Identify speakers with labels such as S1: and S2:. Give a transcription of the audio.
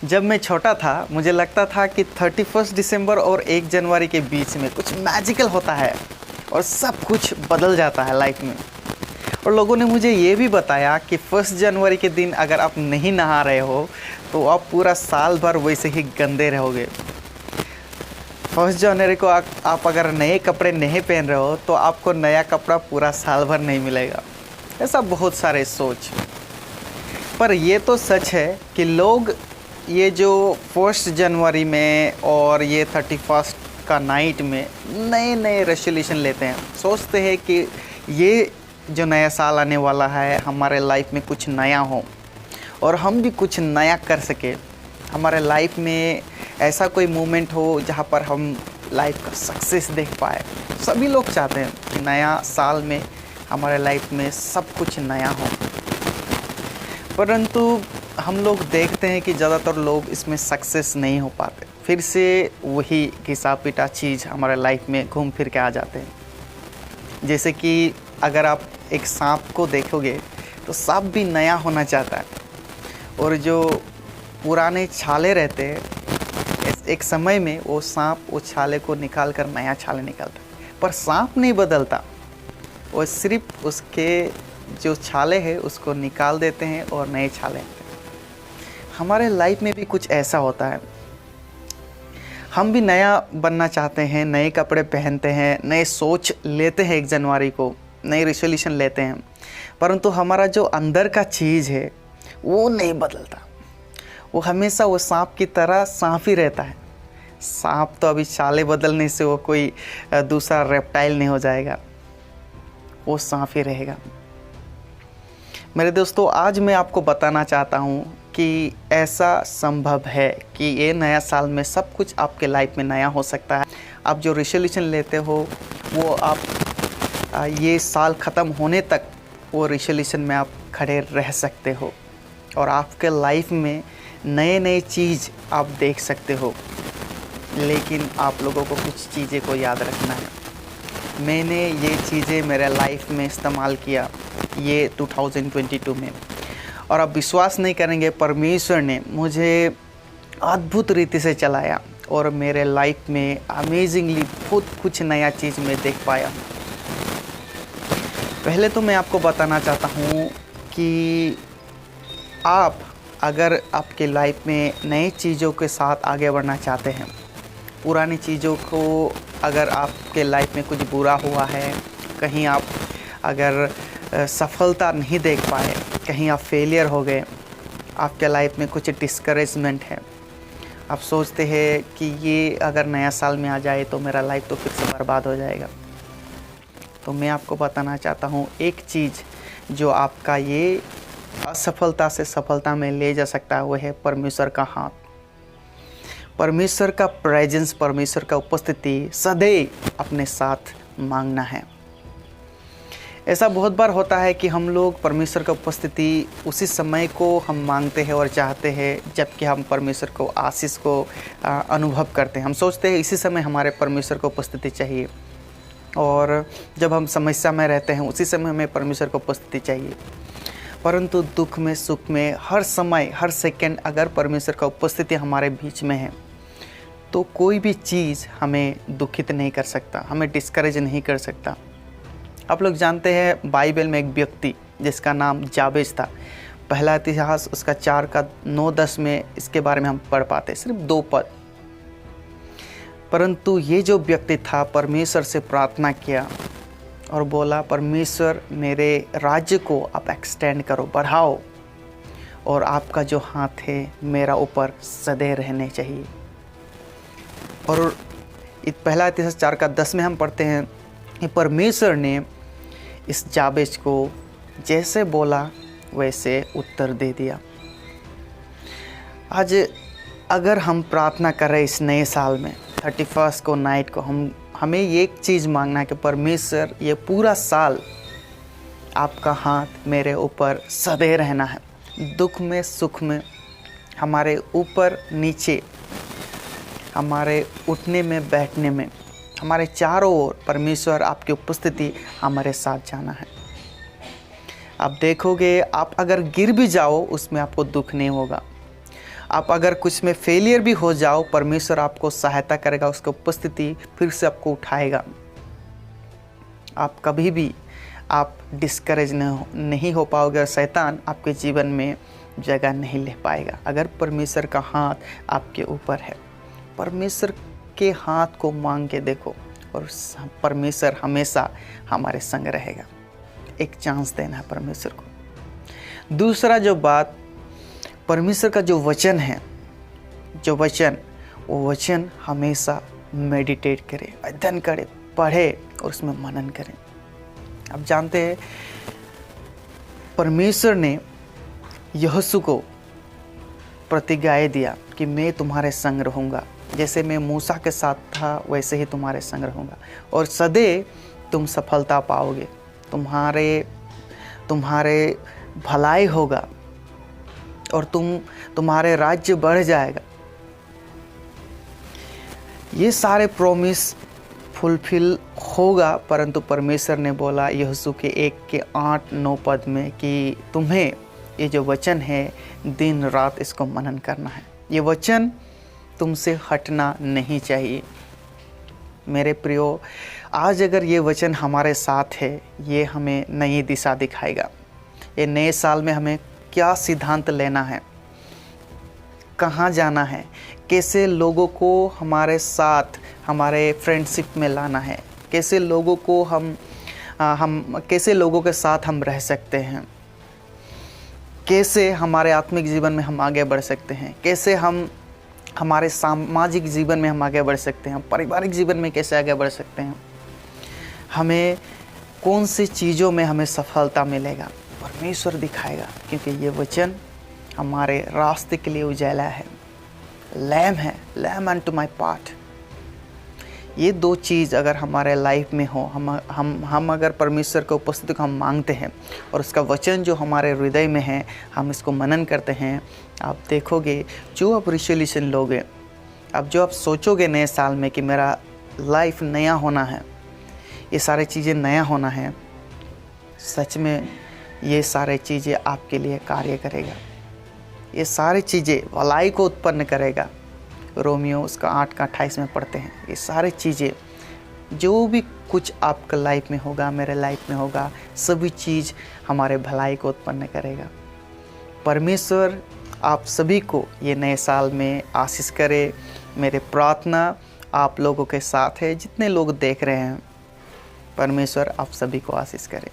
S1: जब मैं छोटा था मुझे लगता था कि 31 दिसंबर और 1 जनवरी के बीच में कुछ मैजिकल होता है और सब कुछ बदल जाता है लाइफ में। और लोगों ने मुझे ये भी बताया कि 1 जनवरी के दिन अगर आप नहीं नहा रहे हो तो आप पूरा साल भर वैसे ही गंदे रहोगे। 1 जनवरी को आप अगर नए कपड़े नहीं पहन रहे हो तो आपको नया कपड़ा पूरा साल भर नहीं मिलेगा। ऐसा बहुत सारे सोच। पर ये तो सच है कि लोग ये जो 1 जनवरी में और ये 31 का नाइट में नए नए रेजोल्यूशन लेते हैं। सोचते हैं कि ये जो नया साल आने वाला है हमारे लाइफ में कुछ नया हो और हम भी कुछ नया कर सके। हमारे लाइफ में ऐसा कोई मोमेंट हो जहाँ पर हम लाइफ का सक्सेस देख पाए। सभी लोग चाहते हैं कि नया साल में हमारे लाइफ में सब कुछ नया हो, परंतु हम लोग देखते हैं कि ज़्यादातर लोग इसमें सक्सेस नहीं हो पाते। फिर से वही घिसा पिटा चीज़ हमारे लाइफ में घूम फिर के आ जाते हैं। जैसे कि अगर आप एक सांप को देखोगे तो सांप भी नया होना चाहता है, और जो पुराने छाले रहते हैं एक समय में वो सांप वो छाले को निकाल कर नया छाले निकालता है। पर सांप नहीं बदलता, वो सिर्फ उसके जो छाले हैं उसको निकाल देते हैं और नए छाले आते हैं। हमारे लाइफ में भी कुछ ऐसा होता है। हम भी नया बनना चाहते हैं, नए कपड़े पहनते हैं, नए सोच लेते हैं 1 जनवरी को, नए रेजोल्यूशन लेते हैं, परंतु हमारा जो अंदर का चीज़ है वो नहीं बदलता। वो हमेशा वो सांप की तरह सांप ही रहता है। सांप तो अभी छाले बदलने से वो कोई दूसरा रेप्टाइल नहीं हो जाएगा, वो सांप ही रहेगा। मेरे दोस्तों, आज मैं आपको बताना चाहता हूँ कि ऐसा संभव है कि ये नया साल में सब कुछ आपके लाइफ में नया हो सकता है। आप जो रेजोल्यूशन लेते हो वो आप ये साल ख़त्म होने तक वो रेजोल्यूशन में आप खड़े रह सकते हो और आपके लाइफ में नए नए चीज़ आप देख सकते हो। लेकिन आप लोगों को कुछ चीज़ें को याद रखना है। मैंने ये चीज़ें मेरे लाइफ में इस्तेमाल किया ये 2022 में, और आप विश्वास नहीं करेंगे, परमेश्वर ने मुझे अद्भुत रीति से चलाया और मेरे लाइफ में अमेजिंगली बहुत कुछ नया चीज़ मैं देख पाया। पहले तो मैं आपको बताना चाहता हूँ कि आप अगर आपके लाइफ में नई चीज़ों के साथ आगे बढ़ना चाहते हैं, पुरानी चीज़ों को अगर आपके लाइफ में कुछ बुरा हुआ है, कहीं आप अगर सफलता नहीं देख पाए, कहीं आप फेलियर हो गए, आपके लाइफ में कुछ डिस्करेजमेंट है, आप सोचते हैं कि ये अगर नया साल में आ जाए तो मेरा लाइफ तो फिर से बर्बाद हो जाएगा, तो मैं आपको बताना चाहता हूँ एक चीज़ जो आपका ये असफलता से सफलता में ले जा सकता है, वो है परमेश्वर का हाथ, परमेश्वर का प्रेजेंस, परमेश्वर का उपस्थिति सदैव अपने साथ मांगना है। ऐसा बहुत बार होता है कि हम लोग परमेश्वर का उपस्थिति उसी समय को हम मांगते हैं और चाहते हैं जबकि हम परमेश्वर को आशीष को अनुभव करते हैं। हम सोचते हैं इसी समय हमारे परमेश्वर को उपस्थिति चाहिए, और जब हम समस्या में रहते हैं उसी समय हमें परमेश्वर को उपस्थिति चाहिए। परंतु दुख में, सुख में, हर समय, हर सेकंड अगर परमेश्वर का उपस्थिति हमारे बीच में है तो कोई भी चीज़ हमें दुखित नहीं कर सकता, हमें डिस्करेज नहीं कर सकता। आप लोग जानते हैं बाइबल में एक व्यक्ति जिसका नाम जाबेज था। पहला इतिहास उसका 4:9-10 में इसके बारे में हम पढ़ पाते, सिर्फ 2 पद। परंतु ये जो व्यक्ति था परमेश्वर से प्रार्थना किया और बोला, परमेश्वर मेरे राज्य को आप एक्सटेंड करो, बढ़ाओ, और आपका जो हाथ है मेरा ऊपर सदैव रहने चाहिए। और पहला इतिहास 4:10 में हम पढ़ते हैं कि परमेश्वर ने इस जाबेज को जैसे बोला वैसे उत्तर दे दिया। आज अगर हम प्रार्थना कर रहे इस नए साल में 31 को नाइट को हमें ये एक चीज़ मांगना है कि परमेश्वर ये पूरा साल आपका हाथ मेरे ऊपर सदैव रहना है। दुख में, सुख में, हमारे ऊपर नीचे, हमारे उठने में, बैठने में, हमारे चारों ओर परमेश्वर आपकी उपस्थिति हमारे साथ जाना है। आप देखोगे, आप अगर गिर भी जाओ उसमें आपको दुख नहीं होगा। आप अगर कुछ में फेलियर भी हो जाओ, परमेश्वर आपको सहायता करेगा, उसकी उपस्थिति फिर से आपको उठाएगा। आप कभी भी आप डिस्करेज नहीं हो पाओगे और शैतान आपके जीवन में जगह नहीं ले पाएगा। अगर परमेश्वर का हाथ आपके ऊपर है, परमेश्वर के हाथ को मांग के देखो और परमेश्वर हमेशा हमारे संग रहेगा। एक चांस देना है परमेश्वर को। दूसरा जो बात, परमेश्वर का जो वचन है, वो वचन हमेशा मेडिटेट करें, अध्ययन करें, पढ़े और उसमें मनन करें। आप जानते हैं परमेश्वर ने यहोशू को प्रतिज्ञा दिया कि मैं तुम्हारे संग रहूँगा, जैसे मैं मूसा के साथ था वैसे ही तुम्हारे संग रहूँगा और सदैव तुम सफलता पाओगे, तुम्हारे भलाई होगा और तुम्हारे राज्य बढ़ जाएगा। ये सारे प्रॉमिस फुलफिल होगा, परंतु परमेश्वर ने बोला यहोशू के 1:8-9 पद में कि तुम्हें ये जो वचन है दिन रात इसको मनन करना है। ये वचन तुमसे हटना नहीं चाहिए। मेरे प्रियो, आज अगर ये वचन हमारे साथ है, ये हमें नई दिशा दिखाएगा। ये नए साल में हमें क्या सिद्धांत लेना है, कहाँ जाना है, कैसे लोगों को हमारे साथ हमारे फ्रेंडशिप में लाना है, कैसे लोगों को हम कैसे लोगों के साथ हम रह सकते हैं, कैसे हमारे आत्मिक जीवन में हम आगे बढ़ सकते हैं, कैसे हम हमारे सामाजिक जीवन में हम आगे बढ़ सकते हैं, पारिवारिक जीवन में कैसे आगे बढ़ सकते हैं, हमें कौन सी चीज़ों में हमें सफलता मिलेगा, परमेश्वर दिखाएगा। क्योंकि ये वचन हमारे रास्ते के लिए उजाला है, लैम्प है, लैम्प अनटू माय पाथ। ये दो चीज़ अगर हमारे लाइफ में हो, हम अगर परमेश्वर की उपस्थिति को हम मांगते हैं और उसका वचन जो हमारे हृदय में है हम इसको मनन करते हैं, आप देखोगे जो आप रिजोल्यूशन लोगे, अब जो आप सोचोगे नए साल में कि मेरा लाइफ नया होना है, ये सारी चीज़ें नया होना है, सच में ये सारी चीज़ें आपके लिए कार्य करेगा। ये सारी चीज़ें भलाई को उत्पन्न करेगा। रोमियो उसका 8:28 में पढ़ते हैं। ये सारी चीज़ें जो भी कुछ आपका लाइफ में होगा, मेरे लाइफ में होगा, सभी चीज़ हमारे भलाई को उत्पन्न करेगा। परमेश्वर आप सभी को ये नए साल में आशीष करे। मेरे प्रार्थना आप लोगों के साथ है, जितने लोग देख रहे हैं, परमेश्वर आप सभी को आशीष करे।